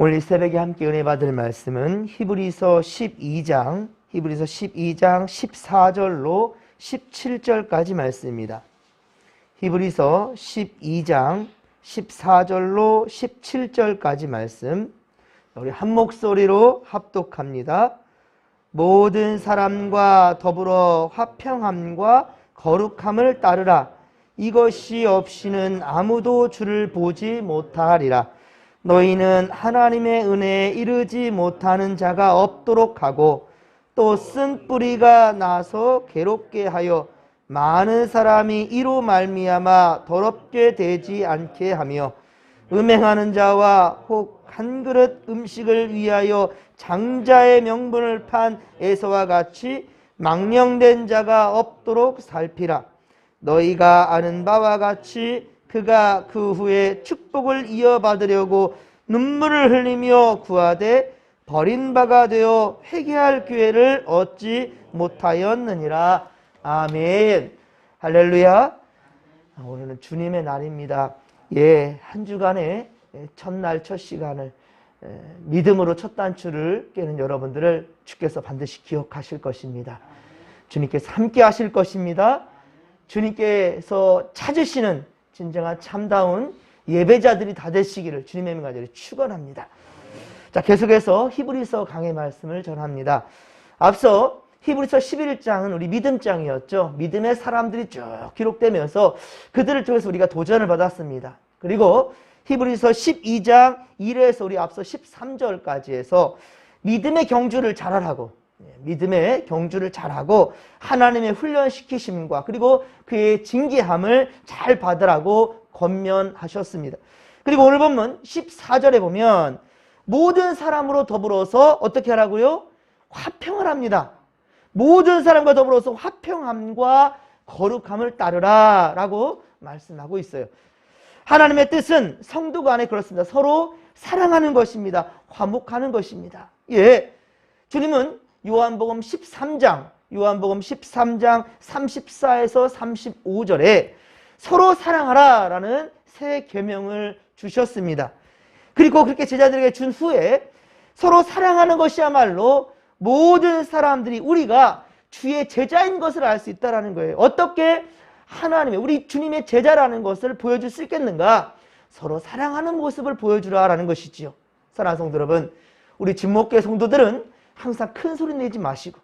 오늘 이 새벽에 함께 은혜 받을 말씀은 히브리서 12장 14절로 17절까지 말씀입니다. 히브리서 12장 14절로 17절까지 말씀, 우리 한 목소리로 합독합니다. 모든 사람과 더불어 화평함과 거룩함을 따르라. 이것이 없이는 아무도 주를 보지 못하리라. 너희는 하나님의 은혜에 이르지 못하는 자가 없도록 하고, 또 쓴 뿌리가 나서 괴롭게 하여 많은 사람이 이로 말미암아 더럽게 되지 않게 하며, 음행하는 자와 혹 한 그릇 음식을 위하여 장자의 명분을 판 에서와 같이 망령된 자가 없도록 살피라. 너희가 아는 바와 같이 그가 그 후에 축복을 이어받으려고 눈물을 흘리며 구하되 버린 바가 되어 회개할 기회를 얻지 못하였느니라. 아멘. 할렐루야. 오늘은 주님의 날입니다. 한 주간의 첫날 첫 시간을 믿음으로 첫 단추를 깨는 여러분들을 주께서 반드시 기억하실 것입니다. 주님께서 함께 하실 것입니다. 주님께서 찾으시는 진정한 참다운 예배자들이 다 되시기를 주님의 이름으로 간절히 축원합니다. 자, 계속해서 히브리서 강의 말씀을 전합니다. 앞서 히브리서 11장은 우리 믿음장이었죠. 믿음의 사람들이 쭉 기록되면서 그들을 통해서 우리가 도전을 받았습니다. 그리고 히브리서 12장 1에서 우리 앞서 13절까지 해서 믿음의 경주를 잘하라고, 믿음의 경주를 잘하고 하나님의 훈련시키심과 그리고 그의 징계함을 잘 받으라고 권면하셨습니다. 그리고 오늘 본문 14절에 보면 모든 사람으로 더불어서 어떻게 하라고요? 화평을 합니다. 모든 사람과 더불어서 화평함과 거룩함을 따르라 라고 말씀하고 있어요. 하나님의 뜻은 성도 간에 그렇습니다. 서로 사랑하는 것입니다. 화목하는 것입니다. 주님은 요한복음 13장 34에서 35절에 서로 사랑하라 라는 새 계명을 주셨습니다. 그리고 그렇게 제자들에게 준 후에 서로 사랑하는 것이야말로 모든 사람들이 우리가 주의 제자인 것을 알 수 있다는 거예요. 어떻게 하나님의, 우리 주님의 제자라는 것을 보여줄 수 있겠는가? 서로 사랑하는 모습을 보여주라라는 것이지요. 사랑하는 성도 여러분, 우리 진목교회 성도들은 항상 큰 소리 내지 마시고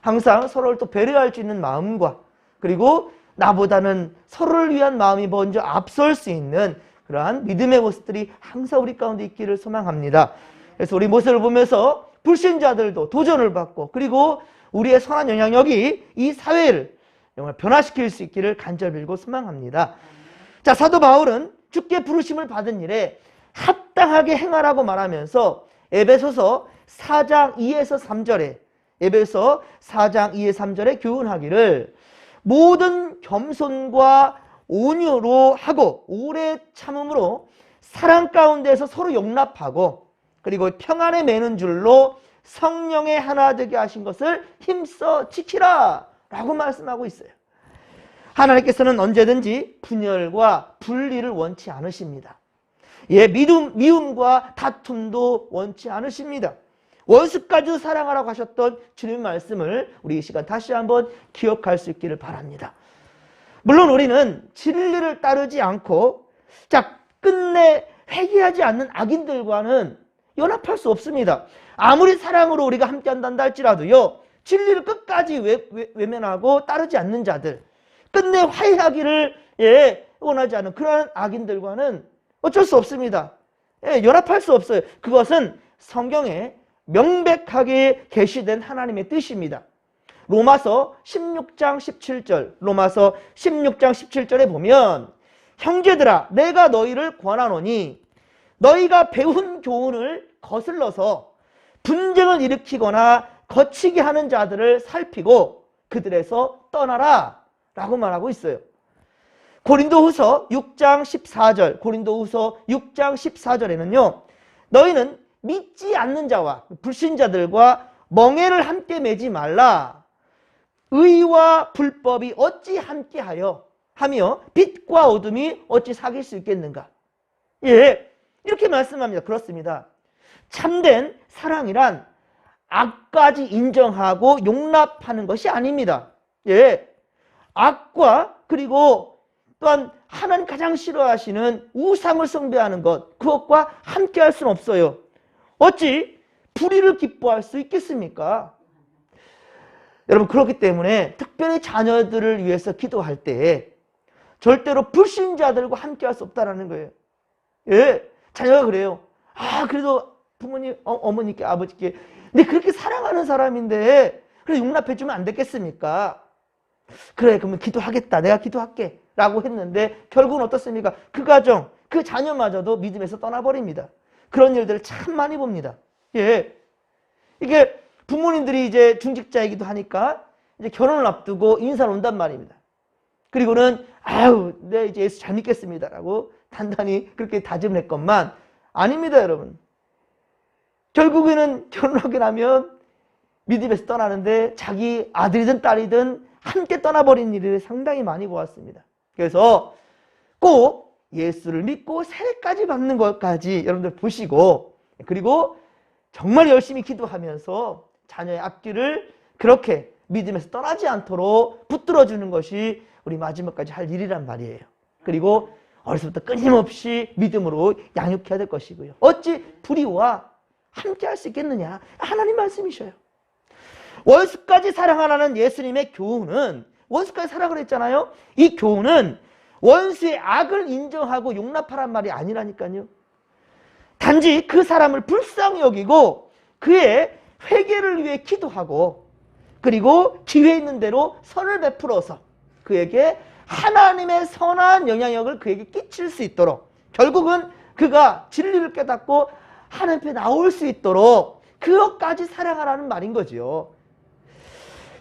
항상 서로를 또 배려할 수 있는 마음과 그리고 나보다는 서로를 위한 마음이 먼저 앞설 수 있는 그러한 믿음의 모습들이 항상 우리 가운데 있기를 소망합니다. 그래서 우리 모습을 보면서 불신자들도 도전을 받고 그리고 우리의 선한 영향력이 이 사회를 정말 변화시킬 수 있기를 간절히 빌고 소망합니다. 자, 사도 바울은 주께 부르심을 받은 일에 합당하게 행하라고 말하면서 에베소서 4장 2에서 3절에 에베소 4장 2에서 3절에 교훈하기를 모든 겸손과 온유로 하고 오래 참음으로 사랑 가운데서 서로 용납하고 그리고 평안에 매는 줄로 성령의 하나 되게 하신 것을 힘써 지키라 라고 말씀하고 있어요. 하나님께서는 언제든지 분열과 분리를 원치 않으십니다. 미움과 다툼도 원치 않으십니다. 원수까지도 사랑하라고 하셨던 주님의 말씀을 우리 이 시간 다시 한번 기억할 수 있기를 바랍니다. 물론 우리는 진리를 따르지 않고 끝내 회개하지 않는 악인들과는 연합할 수 없습니다. 아무리 사랑으로 우리가 함께 한단다 할지라도요, 진리를 끝까지 외면하고 따르지 않는 자들, 끝내 화해하기를 원하지 않는 그런 악인들과는 어쩔 수 없습니다. 연합할 수 없어요. 그것은 성경에 명백하게 계시된 하나님의 뜻입니다. 로마서 16장 17절에 보면 형제들아 내가 너희를 권하노니 너희가 배운 교훈을 거슬러서 분쟁을 일으키거나 거치게 하는 자들을 살피고 그들에서 떠나라 라고 말하고 있어요. 고린도후서 6장 14절에는요, 너희는 믿지 않는 자와 불신자들과 멍에를 함께 매지 말라. 의와 불법이 어찌 함께하여 하며 빛과 어둠이 어찌 사귈 수 있겠는가? 이렇게 말씀합니다. 그렇습니다. 참된 사랑이란 악까지 인정하고 용납하는 것이 아닙니다. 예, 악과 그리고 또한 하나님 가장 싫어하시는 우상을 숭배하는 것, 그것과 함께 할 수는 없어요. 어찌 불의를 기뻐할 수 있겠습니까? 여러분, 그렇기 때문에 특별히 자녀들을 위해서 기도할 때 절대로 불신자들과 함께 할 수 없다는 거예요. 예, 자녀가 그래요. 아, 그래도 부모님, 어머니께, 아버지께 근데 그렇게 사랑하는 사람인데 그래 용납해주면 안 되겠습니까? 그래, 그러면 기도하겠다, 내가 기도할게 라고 했는데 결국은 어떻습니까? 그 가정, 그 자녀마저도 믿음에서 떠나버립니다. 그런 일들을 참 많이 봅니다. 예, 이게 부모님들이 이제 중직자이기도 하니까 이제 결혼을 앞두고 인사를 온단 말입니다. 그리고는 아유, 네, 이제 예수 잘 믿겠습니다라고 단단히 그렇게 다짐을 했건만 아닙니다, 여러분. 결국에는 결혼하게 나면 믿음에서 떠나는데 자기 아들이든 딸이든 함께 떠나버린 일을 상당히 많이 보았습니다. 그래서 꼭 예수를 믿고 세례까지 받는 것까지 여러분들 보시고, 그리고 정말 열심히 기도하면서 자녀의 앞길을 그렇게 믿음에서 떠나지 않도록 붙들어주는 것이 우리 마지막까지 할 일이란 말이에요. 그리고 어려서부터 끊임없이 믿음으로 양육해야 될 것이고요. 어찌 불의와 함께 할 수 있겠느냐? 하나님 말씀이셔요. 원수까지 사랑하라는 예수님의 교훈은, 원수까지 사랑을 했잖아요. 이 교훈은 원수의 악을 인정하고 용납하란 말이 아니라니까요. 단지 그 사람을 불쌍히 여기고 그의 회개를 위해 기도하고, 그리고 기회 있는 대로 선을 베풀어서 그에게 하나님의 선한 영향력을 그에게 끼칠 수 있도록, 결국은 그가 진리를 깨닫고 하나님 앞에 나올 수 있도록 그것까지 사랑하라는 말인 거지요.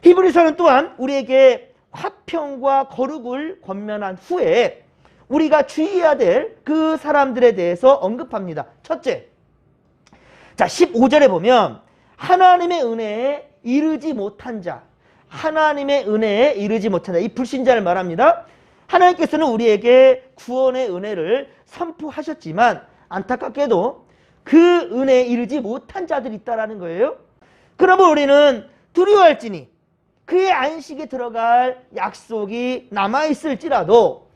히브리서는 또한 우리에게 화평과 거룩을 권면한 후에 우리가 주의해야 될 그 사람들에 대해서 언급합니다. 첫째, 자 15절에 보면 하나님의 은혜에 이르지 못한 자, 하나님의 은혜에 이르지 못한 자, 이 불신자를 말합니다. 하나님께서는 우리에게 구원의 은혜를 선포하셨지만 안타깝게도 그 은혜에 이르지 못한 자들이 있다는 거예요. 그러면 우리는 두려워할지니 그의 안식에 들어갈 약속이 남아있을지라도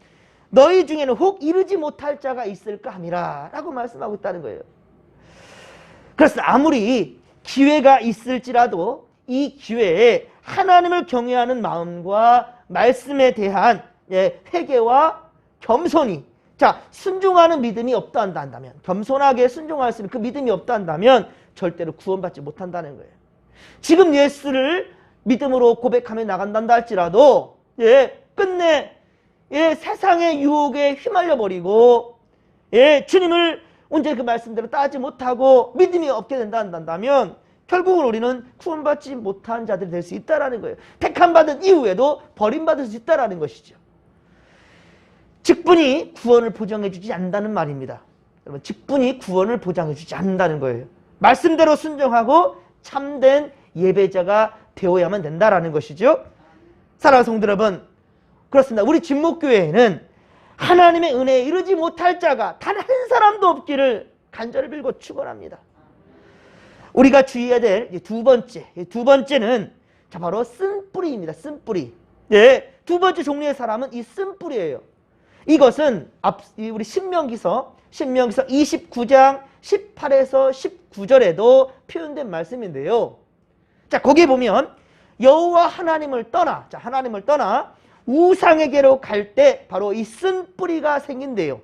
너희 중에는 혹 이르지 못할 자가 있을까 함이라 라고 말씀하고 있다는 거예요. 그래서 아무리 기회가 있을지라도 이 기회에 하나님을 경외하는 마음과 말씀에 대한 회개와 겸손이, 자 순종하는 믿음이 없다 한다면, 겸손하게 순종할 수 있는 그 믿음이 없다 한다면 절대로 구원받지 못한다는 거예요. 지금 예수를 믿음으로 고백하며 나간단다 할지라도 끝내 세상의 유혹에 휘말려 버리고 주님을 언제 그 말씀대로 따르지 못하고 믿음이 없게 된다 한다면 결국은 우리는 구원받지 못한 자들이 될 수 있다는 거예요. 택함받은 이후에도 버림받을 수 있다는 것이죠. 직분이 구원을 보장해 주지 않는다는 말입니다. 여러분, 직분이 구원을 보장해 주지 않는다는 거예요. 말씀대로 순종하고 참된 예배자가 되어야만 된다는 것이죠. 사랑하는 성도 여러분, 그렇습니다. 우리 진목교회에는 하나님의 은혜에 이르지 못할 자가 단 한 사람도 없기를 간절히 빌고 축원합니다. 우리가 주의해야 될 두 번째는 자 바로 쓴뿌리입니다. 쓴뿌리. 두 번째 종류의 사람은 이 쓴뿌리예요. 이것은 우리 신명기서 29장 18에서 19절에도 표현된 말씀인데요. 자 거기에 보면 여호와 하나님을 떠나, 하나님을 떠나 우상에게로 갈 때 바로 이 쓴뿌리가 생긴대요.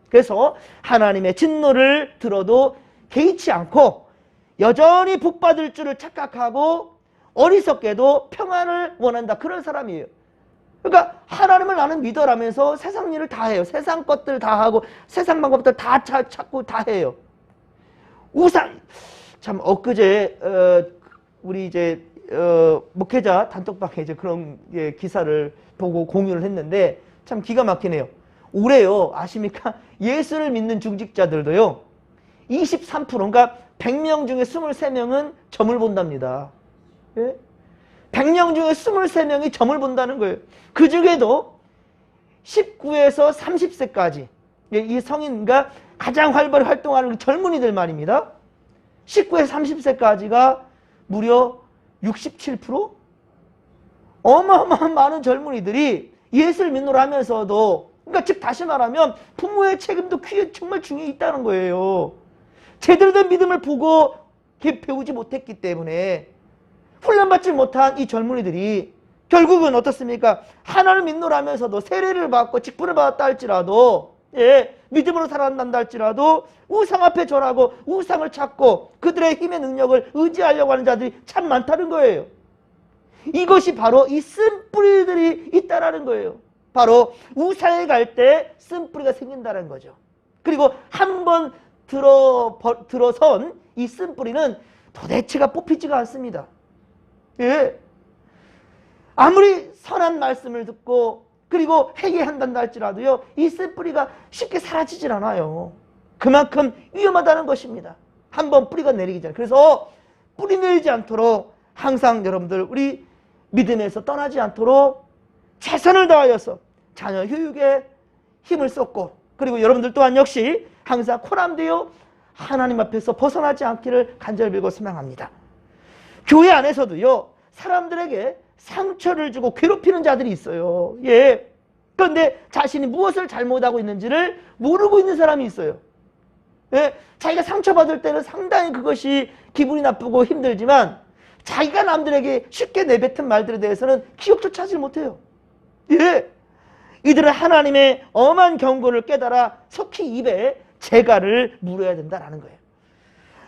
그래서 하나님의 진노를 들어도 개의치 않고 여전히 복받을 줄을 착각하고 어리석게도 평안을 원한다, 그런 사람이에요. 그러니까 하나님을 나는 믿어라면서 세상 일을 다 해요. 세상 것들 다 하고 세상 방법들 다 찾고 다 해요. 우상, 참 엊그제 우리 이제 목회자 단톡방에 이제 그런 기사를 보고 공유를 했는데 참 기가 막히네요. 올해요, 아십니까? 예수를 믿는 중직자들도요 23%, 그러니까 100명 중에 23명은 점을 본답니다. 100명 중에 23명이 점을 본다는 거예요. 그 중에도 19에서 30세까지 이 성인과 가장 활발히 활동하는 젊은이들 말입니다. 19에서 30세까지가 무려 67%? 어마어마한 많은 젊은이들이 예수를 믿노라 하면서도, 그러니까 즉 다시 말하면 부모의 책임도 귀에 정말 중요해 있다는 거예요. 제대로 된 믿음을 보고 배우지 못했기 때문에 훈련받지 못한 이 젊은이들이 결국은 어떻습니까? 하나님을 믿노라 하면서도 세례를 받고 직분을 받았다 할지라도, 믿음으로 살아간다 할지라도 우상 앞에 절하고 우상을 찾고 그들의 힘의 능력을 의지하려고 하는 자들이 참 많다는 거예요. 이것이 바로 이 쓴뿌리들이 있다라는 거예요. 바로 우상에 갈 때 쓴뿌리가 생긴다는 거죠. 그리고 한번 들어선 이 쓴뿌리는 도대체가 뽑히지가 않습니다. 아무리 선한 말씀을 듣고 그리고 회개한다 할지라도요, 이 쓴뿌리가 쉽게 사라지질 않아요. 그만큼 위험하다는 것입니다. 한번 뿌리가 내리기 전에. 그래서 뿌리 내리지 않도록 항상 여러분들 우리 믿음에서 떠나지 않도록 최선을 다하여서 자녀 교육에 힘을 쏟고, 그리고 여러분들 또한 역시 항상 코람되어 하나님 앞에서 벗어나지 않기를 간절히 빌고 소망합니다. 교회 안에서도요, 사람들에게 상처를 주고 괴롭히는 자들이 있어요. 그런데 자신이 무엇을 잘못하고 있는지를 모르고 있는 사람이 있어요. 자기가 상처받을 때는 상당히 그것이 기분이 나쁘고 힘들지만 자기가 남들에게 쉽게 내뱉은 말들에 대해서는 기억조차 하지 못해요. 이들은 하나님의 엄한 경고를 깨달아 속히 입에 재갈을 물어야 된다는 거예요.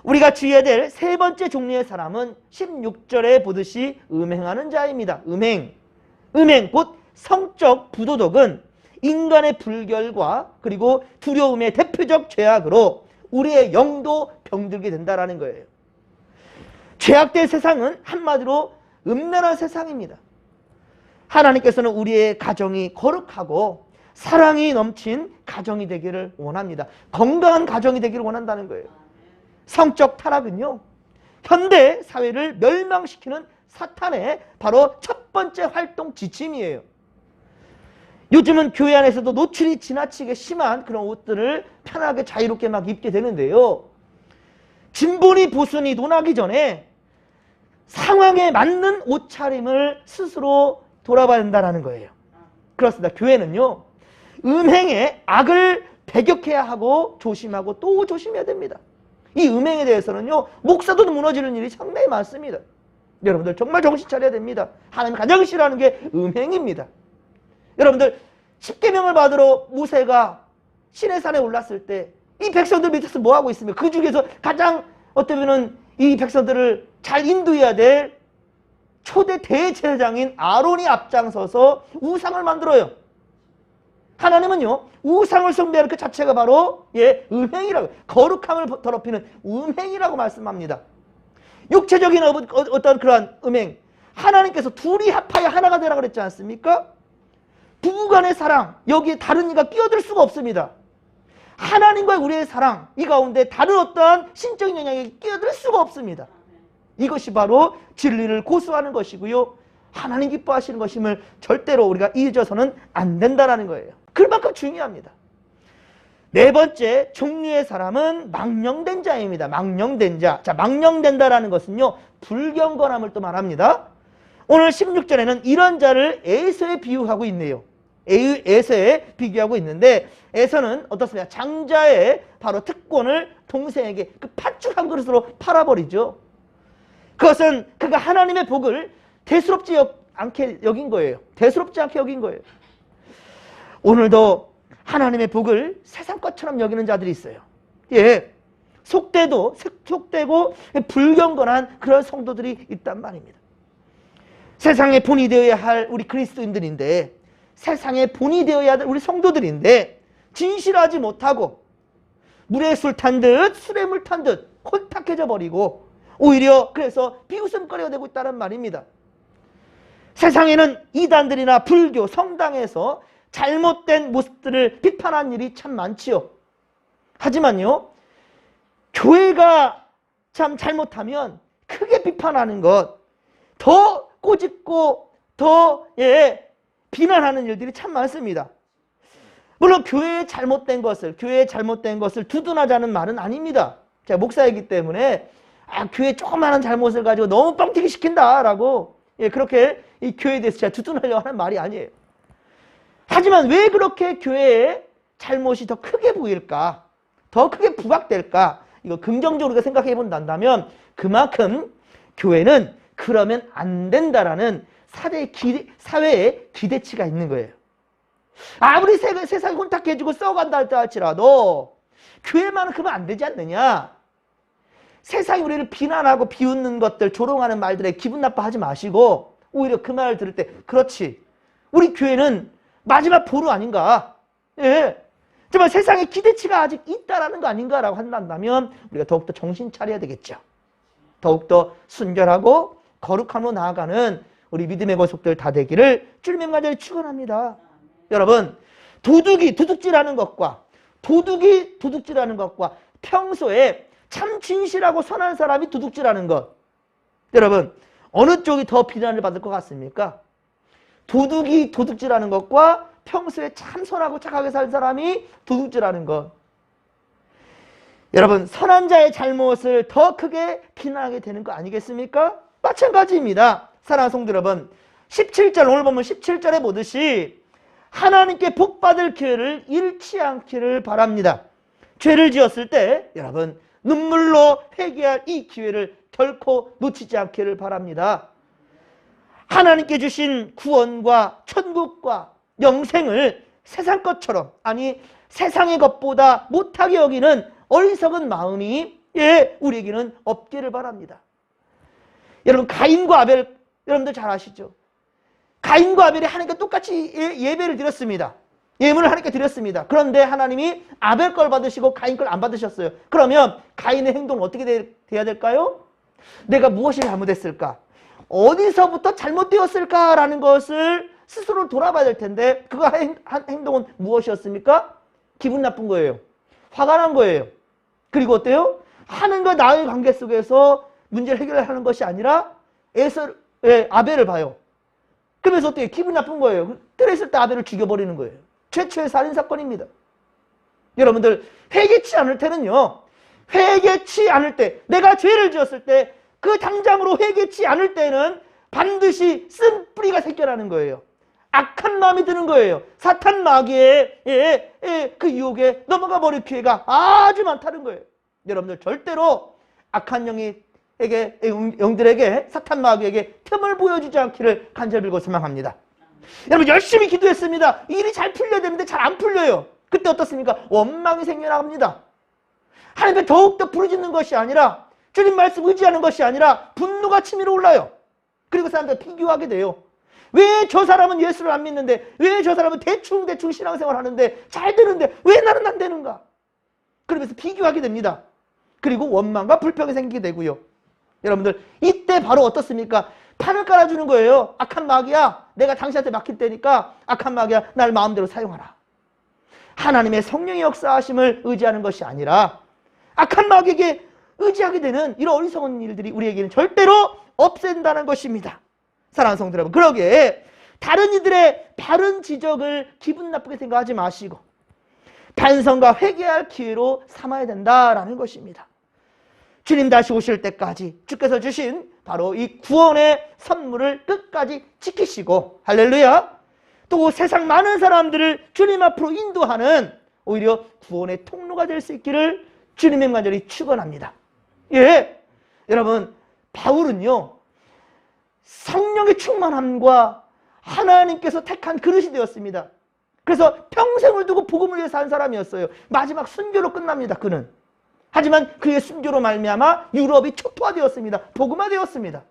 우리가 주의해야 될 세 번째 종류의 사람은 16절에 보듯이 음행하는 자입니다. 음행 곧 성적 부도덕은 인간의 불결과 그리고 두려움의 대표적 죄악으로 우리의 영도 병들게 된다는 거예요. 죄악된 세상은 한마디로 음란한 세상입니다. 하나님께서는 우리의 가정이 거룩하고 사랑이 넘친 가정이 되기를 원합니다. 건강한 가정이 되기를 원한다는 거예요. 성적 타락은요, 현대 사회를 멸망시키는 사탄의 바로 첫 번째 활동 지침이에요. 요즘은 교회 안에서도 노출이 지나치게 심한 그런 옷들을 편하게 자유롭게 막 입게 되는데요, 진보니 보수니 논하기 전에 상황에 맞는 옷차림을 스스로 돌아봐야 된다는 거예요. 그렇습니다. 교회는요, 음행의 악을 배격해야 하고 조심하고 또 조심해야 됩니다. 이 음행에 대해서는요, 목사도 무너지는 일이 상당히 많습니다. 여러분들 정말 정신 차려야 됩니다. 하나님 가장 싫어하는 게 음행입니다. 여러분들 10계명을 받으러 모세가 시내산에 올랐을 때 이 백성들 밑에서 뭐하고 있습니까? 그 중에서 가장 어쩌면은 이 백성들을 잘 인도해야 될 초대 대제사장인 아론이 앞장서서 우상을 만들어요. 하나님은요, 우상을 숭배하는 그 자체가 바로 음행이라고, 거룩함을 더럽히는 음행이라고 말씀합니다. 육체적인 어떤 그러한 음행, 하나님께서 둘이 합하여 하나가 되라고 그랬지 않습니까? 부부간의 사랑, 여기에 다른 이가 끼어들 수가 없습니다. 하나님과의 우리의 사랑, 이 가운데 다른 어떠한 신적인 영향이 끼어들 수가 없습니다. 이것이 바로 진리를 고수하는 것이고요, 하나님 기뻐하시는 것임을 절대로 우리가 잊어서는 안 된다는 거예요. 그만큼 중요합니다. 네 번째 종류의 사람은 망령된 자입니다. 망령된 자. 자, 망령된다라는 것은요, 불경건함을 또 말합니다. 오늘 16절에는 이런 자를 에서에 비유하고 있네요. 에서에 비교하고 있는데, 에서는 어떻습니까? 장자의 바로 특권을 동생에게 그 팥죽 한 그릇으로 팔아버리죠. 그것은 그가 하나님의 복을 대수롭지 않게 여긴 거예요. 대수롭지 않게 여긴 거예요. 오늘도 하나님의 복을 세상 것처럼 여기는 자들이 있어요. 속되고 불경건한 그런 성도들이 있단 말입니다. 세상의 본이 되어야 할 우리 그리스도인들인데, 세상의 본이 되어야 할 우리 성도들인데 진실하지 못하고 물에 술 탄 듯 술에 물 탄 듯 혼탁해져 버리고 오히려 그래서 비웃음거리가 되고 있다는 말입니다. 세상에는 이단들이나 불교, 성당에서 잘못된 모습들을 비판한 일이 참 많지요. 하지만요, 교회가 참 잘못하면 크게 비판하는 것, 더 꼬집고 더 비난하는 일들이 참 많습니다. 물론 교회의 잘못된 것을 두둔하자는 말은 아닙니다. 제가 목사이기 때문에 교회 조그마한 잘못을 가지고 너무 뻥튀기 시킨다라고 그렇게 이 교회에 대해서 제가 두둔하려고 하는 말이 아니에요. 하지만 왜 그렇게 교회의 잘못이 더 크게 보일까? 더 크게 부각될까? 이거 긍정적으로 생각해 본다면 그만큼 교회는 그러면 안 된다라는 사회의 기대치가 있는 거예요. 아무리 세상이 혼탁해지고 썩어간다 할지라도 교회만은 그러면 안 되지 않느냐? 세상이 우리를 비난하고 비웃는 것들, 조롱하는 말들에 기분 나빠하지 마시고 오히려 그 말을 들을 때 그렇지, 우리 교회는 마지막 보루 아닌가? 정말 세상의 기대치가 아직 있다라는 거 아닌가라고 한다면 우리가 더욱더 정신 차려야 되겠죠. 더욱더 순결하고 거룩함으로 나아가는 우리 믿음의 거속들 다 되기를 주님의 간절히 축원합니다. 여러분, 도둑질하는 것과 도둑질하는 것과 평소에 참 진실하고 선한 사람이 도둑질하는 것, 여러분 어느 쪽이 더 비난을 받을 것 같습니까? 도둑질하는 것과 평소에 참 선하고 착하게 살 사람이 도둑질하는 것. 여러분, 선한 자의 잘못을 더 크게 비난하게 되는 거 아니겠습니까? 마찬가지입니다. 사랑하는 성도 여러분, 17절, 오늘 보면 17절에 보듯이 하나님께 복받을 기회를 잃지 않기를 바랍니다. 죄를 지었을 때 여러분 눈물로 회개할 이 기회를 결코 놓치지 않기를 바랍니다. 하나님께 주신 구원과 천국과 영생을 세상 것처럼, 아니 세상의 것보다 못하게 여기는 어리석은 마음이 우리에게는 없기를 바랍니다. 여러분, 가인과 아벨, 여러분들 잘 아시죠? 가인과 아벨이 하나님께 똑같이 예배를 드렸습니다. 예물을 하나님께 드렸습니다. 그런데 하나님이 아벨 걸 받으시고 가인 걸 안 받으셨어요. 그러면 가인의 행동은 어떻게 돼야 될까요? 내가 무엇이 잘못했을까? 어디서부터 잘못되었을까라는 것을 스스로 돌아봐야 될 텐데 그 한 행동은 무엇이었습니까? 기분 나쁜 거예요. 화가 난 거예요. 그리고 어때요? 하나님과 나의 관계 속에서 문제를 해결하는 것이 아니라 아벨을 봐요. 그러면서 어때요? 기분 나쁜 거예요. 그랬을 때 아벨을 죽여버리는 거예요. 최초의 살인사건입니다. 여러분들, 회개치 않을 때는요, 회개치 않을 때, 내가 죄를 지었을 때 그 당장으로 회개치 않을 때는 반드시 쓴 뿌리가 생겨나는 거예요. 악한 마음이 드는 거예요. 사탄 마귀의 그 유혹에 넘어가 버릴 기회가 아주 많다는 거예요. 여러분들 절대로 악한 영들에게, 사탄 마귀에게 틈을 보여주지 않기를 간절히 빌고 소망합니다. 여러분, 열심히 기도했습니다. 일이 잘 풀려야 되는데 잘 안 풀려요. 그때 어떻습니까? 원망이 생겨나갑니다. 하나님께 더욱더 부르짖는 것이 아니라, 주님 말씀 의지하는 것이 아니라 분노가 치밀어 올라요. 그리고 사람들 비교하게 돼요. 왜 저 사람은 예수를 안 믿는데, 왜 저 사람은 대충 신앙생활 하는데 잘 되는데 왜 나는 안 되는가? 그러면서 비교하게 됩니다. 그리고 원망과 불평이 생기게 되고요. 여러분들, 이때 바로 어떻습니까? 판을 깔아주는 거예요. 악한 마귀야, 내가 당신한테 맡길 테니까 악한 마귀야, 날 마음대로 사용하라. 하나님의 성령의 역사하심을 의지하는 것이 아니라 악한 마귀에게 의지하게 되는 이런 어리석은 일들이 우리에게는 절대로 없앤다는 것입니다. 사랑하는 성도 여러분, 그러기에 다른 이들의 바른 지적을 기분 나쁘게 생각하지 마시고 반성과 회개할 기회로 삼아야 된다라는 것입니다. 주님 다시 오실 때까지 주께서 주신 바로 이 구원의 선물을 끝까지 지키시고, 할렐루야, 또 세상 많은 사람들을 주님 앞으로 인도하는 오히려 구원의 통로가 될 수 있기를 주님의 간절히 축원합니다. 여러분, 바울은요, 성령의 충만함과 하나님께서 택한 그릇이 되었습니다. 그래서 평생을 두고 복음을 위해서 산 사람이었어요. 마지막 순교로 끝납니다, 그는. 하지만 그의 순교로 말미암아 유럽이 초토화되었습니다. 복음화되었습니다.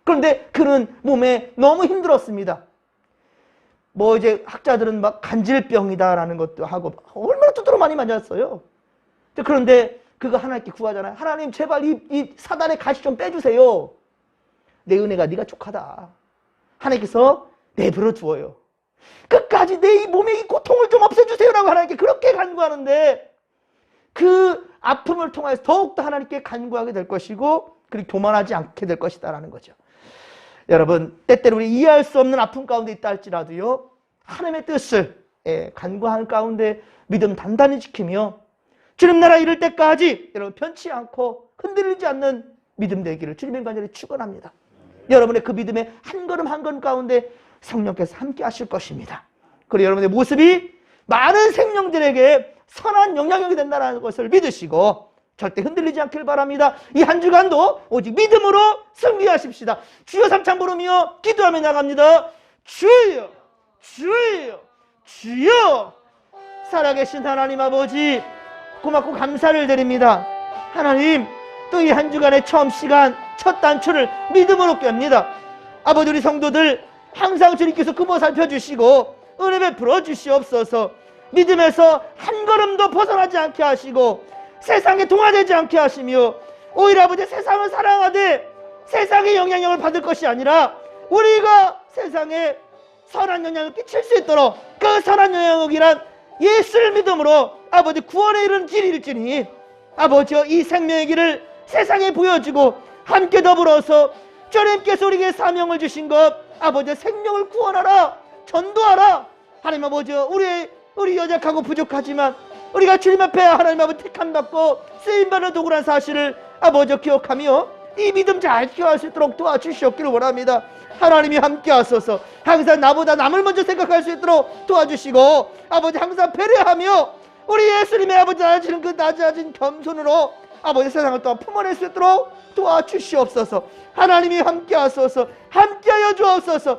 그런데 그는 몸에 너무 힘들었습니다. 이제 학자들은 막 간질병이다라는 것도 하고 얼마나 두드러 많이 맞았어요. 그런데 그거 하나님께 구하잖아요. 하나님, 제발 이 사단의 가시 좀 빼주세요. 내 은혜가 네가 족하다. 하나님께서 내버려 두어요. 끝까지 내 이 몸의 이 고통을 좀 없애주세요라고 하나님께 그렇게 간구하는데 그 아픔을 통해서 더욱더 하나님께 간구하게 될 것이고, 그리고 교만하지 않게 될 것이다라는 거죠. 여러분, 때때로 우리 이해할 수 없는 아픔 가운데 있다 할지라도요, 하나님의 뜻을 간구하는 가운데 믿음 단단히 지키며 주님 나라 이룰 때까지 여러분 편치 않고 흔들리지 않는 믿음 되기를 주님의 간절히 축원합니다. 여러분의 그 믿음의 한 걸음 한 걸음 가운데 성령께서 함께 하실 것입니다. 그리고 여러분의 모습이 많은 생명들에게 선한 영향력이 된다는 것을 믿으시고 절대 흔들리지 않길 바랍니다. 이 한 주간도 오직 믿음으로 승리하십시다. 주여 삼창 부르며 기도하며 나갑니다. 주여, 주여, 주여. 살아계신 하나님 아버지, 고맙고 감사를 드립니다. 하나님, 또 이 한 주간의 처음 시간, 첫 단추를 믿음으로 깹니다. 아버지, 우리 성도들 항상 주님께서 그모 살펴주시고 은혜 베풀어 주시옵소서. 믿음에서 한 걸음도 벗어나지 않게 하시고 세상에 동화되지 않게 하시며, 오히려 아버지 세상을 사랑하되 세상의 영향력을 받을 것이 아니라 우리가 세상에 선한 영향을 끼칠 수 있도록 그 선한 영향력이란 예수를 믿음으로 아버지 구원에 이르는 길일지니 아버지여, 이 생명의 길을 세상에 보여주고 함께 더불어서 주님께서 우리에게 사명을 주신 것, 아버지 생명을 구원하라, 전도하라. 하나님 아버지여, 우리 연약하고 부족하지만 우리가 주님 앞에 하나님 아버지 택함받고 쓰임받는 도구란 사실을 아버지 기억하며 이 믿음 잘 키워갈 수 있도록 도와주시옵기를 원합니다. 하나님이 함께 하소서. 항상 나보다 남을 먼저 생각할 수 있도록 도와주시고 아버지 항상 배려하며 우리 예수님의 아버지 낮아지는 그 낮아진 겸손으로 아버지 세상을 또 품어낼 수 있도록 도와주시옵소서. 하나님이 함께 하소서. 함께하여 주옵소서.